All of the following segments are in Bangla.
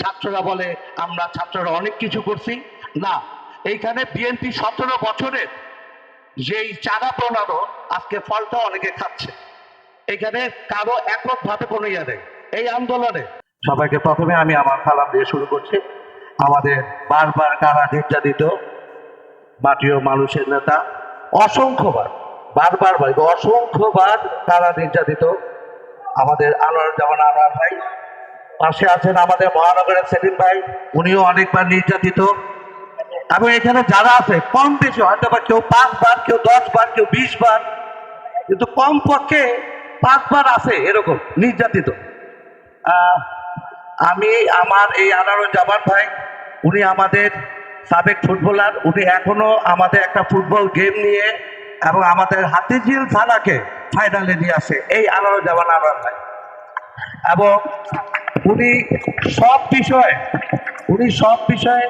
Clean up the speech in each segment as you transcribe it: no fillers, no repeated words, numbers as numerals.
ছাত্ররা বলে আমরা ছাত্ররা অনেক কিছু করছি। না, এইখানে বিএনপি 17 বছরের যেই চাঁদা প্রণানো আজকে ফলটা অনেকে খাচ্ছে। এখানে কারো এককভাবে কোনো ইয়ে নেই এই আন্দোলনে। সবাইকে প্রথমে আমি আমার সালাম দিয়ে শুরু করছি। আমাদের বারবার কারা নির্যাতিত মাটিও মানুষের নেতা, অসংখ্যবার, বারবার বলবো অসংখ্যবার কারা নির্যাতিত আমাদের আনোয়ারুজ্জামান আনোয়ার ভাই। পাশে আছেন আমাদের মহানগরের সেলিম ভাই, উনিও অনেকবার নির্যাতিত। এবং এখানে যারা আছে কম বেশি হয়তো বা কেউ 5 বার, কেউ 10 বার, কেউ 20 বার, কিন্তু কমপক্ষে 5 বার আছে এরকম নির্যাতিত। আমি আমার এই আনোয়ারুজ্জামান ভাই, উনি আমাদের সাবেক ফুটবলার, উনি এখনো আমাদের একটা ফুটবল গেম নিয়ে এবং আমাদের হাতিঝিল থানাকে ফাইনালে নিয়ে আসে এই আনোয়ারুজ্জামান আনোয়ার ভাই। এবং উনি সব বিষয়ে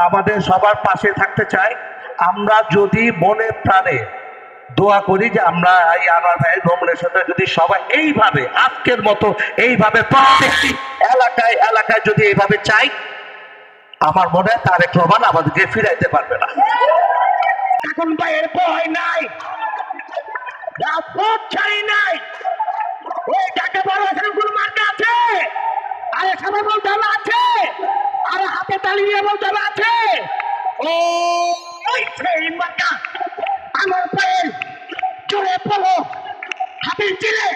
আমাদের সবার পাশে থাকতে চায়। আমরা যদি মনে প্রাণে দোয়া করি যে আমরা এই আনোয়ার ভাইয়ের নমিনেশনটা যদি সবাই এইভাবে আজকের মতো এইভাবে প্রত্যেকটি এলাকায় এলাকায় যদি এইভাবে চাই, আমার মনে হয় তারেক রহমান আমাদেরকে ফিরাইতে পারবে না। এখন ভাইয়ের ভয় নাই, রাজপথ ছাড়ি নাই, ওই টাকা বড় কোনো মার্কা আছে, আরে সবাই বলতে হবে আছে, আরে হাতে তালি দিয়ে বলতে হবে আছে। ওই সেই মার্কা আমার পায়ের জোরে পড়ো হাতির চিলে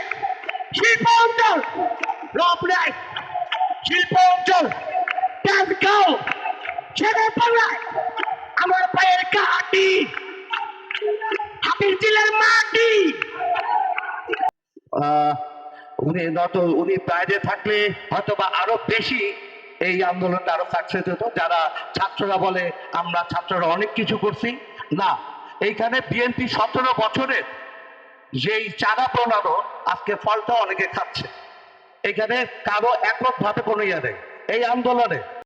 শিল্প অঞ্চল, রপনায় শিল্প অঞ্চল, গাঁও ছেড়ে পাল্লায় আমার পায়ের কাটি হাতির চিলের মাটি। উনি বাইরে থাকলে হয়তো বা আরো বেশি এই আন্দোলনটা আরো সাকসেস হতো। যারা ছাত্ররা বলে আমরা ছাত্ররা অনেক কিছু করছি। না, এইখানে বিএনপি 17 বছরের যেই চাঁদা প্রণানো আজকে ফলটা অনেকে খাচ্ছে। এখানে কারো এককভাবে কোনো ইয়ে নেই এই আন্দোলনে।